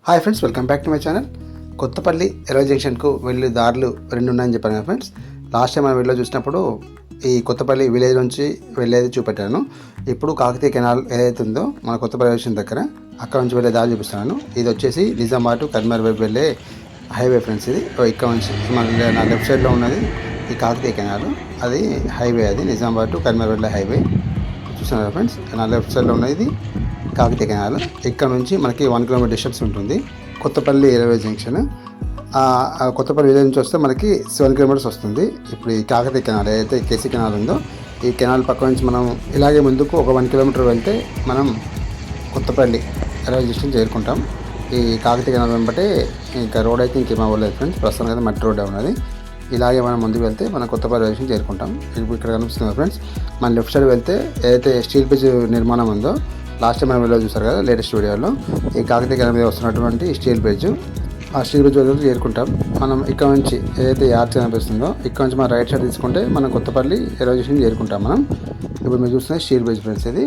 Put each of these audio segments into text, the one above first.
Hi friends, welcome back to my channel. Kothapalli ఎరవ జంక్షన్కు వెళ్ళే దారులు రెండు ఉన్నాయని చెప్పాను కదా ఫ్రెండ్స్. లాస్ట్ టైం మనం వీడియో చూసినప్పుడు ఈ కొత్తపల్లి విలేజ్ నుంచి వెళ్ళేది చూపెట్టాను. ఇప్పుడు కాకతీయ కెనాల్ ఏదైతే ఉందో మన కొత్తపల్లి స్టేషన్ దగ్గర అక్కడ నుంచి వెళ్ళే దారి చూపిస్తున్నాను. ఇది వచ్చేసి నిజామాబాద్ టు కరీంనగర్ వైపు వెళ్ళే హైవే ఫ్రెండ్స్. ఇది ఇక్కడ నుంచి మన నా లెఫ్ట్ సైడ్లో ఉన్నది ఈ కాకతీయ కెనాల్, అది హైవే, అది నిజామాబాద్ టు కరీంనగర్ వెళ్ళే హైవే చూస్తున్నారు ఫ్రెండ్స్. నా లెఫ్ట్ సైడ్లో ఉన్నది కాకతీయ కెనాల్. ఇక్కడ నుంచి మనకి 1 కిలోమీటర్ డిస్టెన్స్ ఉంటుంది Kothapalli railway junction. Kothapalli village నుంచి వస్తే మనకి 7 కిలోమీటర్స్ వస్తుంది. ఇప్పుడు ఈ కాకతీయ కెనాల్ ఏదైతే కేసీ కెనాల్ ఉందో ఈ కెనాల్ పక్క నుంచి మనం ఇలాగే ముందుకు ఒక 1 కిలోమీటర్ వెళ్తే మనం కొత్తపల్లి రైల్వే జంక్షన్ చేరుకుంటాం. ఈ కాకతీయ కెనాల్ వెంబటే ఇంకా రోడ్ అయితే ఇంకేం అవ్వలేదు ఫ్రెండ్స్, ప్రస్తుతం అయితే మట్టి రోడ్డే ఉన్నది. ఇలాగే మనం ముందుకు వెళ్తే మనం కొత్తపల్లి రైల్వే స్టేషన్ చేరుకుంటాం. ఇప్పుడు ఇక్కడ కనిపిస్తుంది ఫ్రెండ్స్, మన లెఫ్ట్ సైడ్ వెళ్తే ఏదైతే స్టీల్ బ్రిడ్జ్ నిర్మాణం ఉందో లాస్ట్ టైం మనం వీడియో చూసారు కదా, లేటెస్ట్ వీడియోలో ఈ కాకతీయ కెనాల్ మీద వస్తున్నటువంటి స్టీల్ బ్రిడ్జ్, ఆ స్టీల్ బ్రిడ్జ్ వద్ద చేరుకుంటాం. మనం ఇక్కడ నుంచి ఏదైతే యార్చ్ కనిపిస్తుందో ఇక్కడ నుంచి మనం రైట్ సైడ్ తీసుకుంటే మనం కొత్తపల్లి రైల్వే స్టేషన్ చేరుకుంటాం. మనం ఇప్పుడు మీరు చూస్తున్న స్టీల్ బ్రిడ్జ్ ఫ్రెండ్స్. ఇది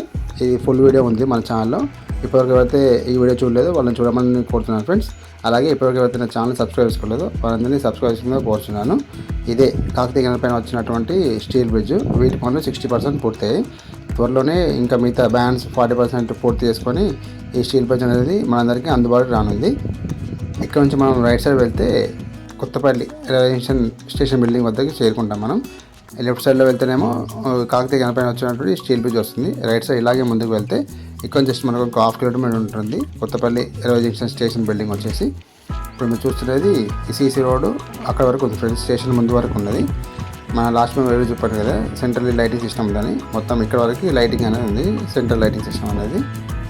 ఫుల్ వీడియో ఉంది మన ఛానల్లో. ఇప్పటివరకు ఎవరైతే ఈ వీడియో చూడలేదు వాళ్ళని చూడమని కోరుతున్నాను ఫ్రెండ్స్. అలాగే ఇప్పటివరకు ఎవరైతే నా ఛానల్ సబ్స్క్రైబ్ చేసుకోలేదు వాళ్ళందరినీ సబ్స్క్రైబ్ చేసుకుంటే కోరుతున్నాను. ఇదే కాకతీయ కెనాల్ పైన వచ్చినటువంటి స్టీల్ బ్రిడ్జ్. వీటి పనులు 60% పూర్తయ్యాయి. త్వరలోనే ఇంకా మిగతా బ్యాన్స్ 40% పూర్తి చేసుకొని ఈ స్టీల్ బ్రిడ్జ్ అనేది మనందరికీ అందుబాటులో రానుంది. ఇక్కడ నుంచి మనం రైట్ సైడ్ వెళ్తే కొత్తపల్లి రైల్వే స్టేషన్ బిల్డింగ్ వద్దకి చేరుకుంటాం. మనం లెఫ్ట్ సైడ్లో వెళ్తేనేమో కాకతీయ కెనాల్ పైన వచ్చినటువంటి స్టీల్ బ్రిడ్జ్ వస్తుంది. రైట్ సైడ్ ఇలాగే ముందుకు వెళ్తే ఇక్కడ జస్ట్ మనకు ఒక 1/2 కిలోమీటర్ ఉంటుంది Kothapalli railway junction station building వచ్చేసి. ఇప్పుడు మీరు చూస్తున్నది ఈ సీసీ రోడ్డు అక్కడ వరకు ఉంది ఫ్రెండ్స్, స్టేషన్ ముందు వరకు ఉన్నది. మన లాస్ట్ మేము వీడియో చెప్పాను కదా సెంట్రల్ లైటింగ్ సిస్టమ్ ఉందని, మొత్తం ఇక్కడ వరకు లైటింగ్ అనేది ఉంది, సెంట్రల్ లైటింగ్ సిస్టమ్ అనేది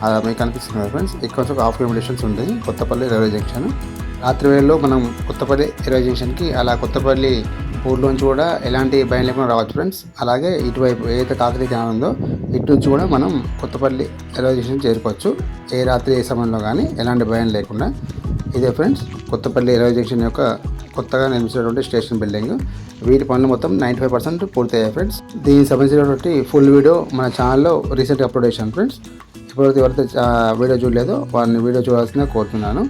అది మీకు కనిపిస్తుంది కదా ఫ్రెండ్స్. ఇక్కడ నుంచి ఒక 1/2 కిలోమీటర్ డిస్టెన్స్ ఉంటుంది కొత్తపల్లి రైల్వే జంక్షన్. రాత్రి వేళలో మనం కొత్తపల్లి రైల్వే జంక్షన్కి అలా కొత్తపల్లి ఊర్లోంచి కూడా ఎలాంటి భయం లేకుండా రావచ్చు ఫ్రెండ్స్. అలాగే ఇటువైపు ఏదైతే కాకతీయ కెనాల్ ఉందో ఇటు నుంచి కూడా మనం కొత్తపల్లి రైల్వే జంక్షన్ చేరుకోవచ్చు ఏ రాత్రి ఏ సమయంలో కానీ ఎలాంటి భయం లేకుండా. ఇదే ఫ్రెండ్స్ కొత్తపల్లి రైల్వే జంక్షన్ యొక్క కొత్తగా నిర్మించినటువంటి స్టేషన్ బిల్డింగ్. వీటి పనులు మొత్తం 95% పూర్తయ్యాయి ఫ్రెండ్స్. దీనికి సంబంధించినటువంటి ఫుల్ వీడియో మన ఛానల్లో రీసెంట్గా అప్లోడ్ చేశాను ఫ్రెండ్స్. ఇప్పటివరకు ఎవరైతే వీడియో చూడలేదో వారిని వీడియో చూడాల్సిందిగా కోరుతున్నాను.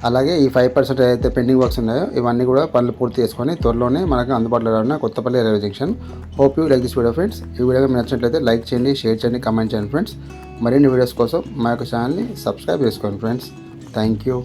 అలాగే ఈ 5% ఏదైతే పెండింగ్ వర్క్స్ ఉన్నాయో ఇవన్నీ కూడా పనులు పూర్తి చేసుకొని త్వరలోనే మనకు అందుబాటులో ఉన్న Kothapalli railway junction. Hope you like this video friends. ఈ వీడియో మీకు నచ్చినట్లయితే లైక్ చేయండి, షేర్ చేయండి, కామెంట్ చేయండి ఫ్రెండ్స్. మరిన్ని వీడియోస్ కోసం మా యొక్క ఛానల్ని సబ్స్క్రైబ్ చేసుకోండి ఫ్రెండ్స్. Thank you.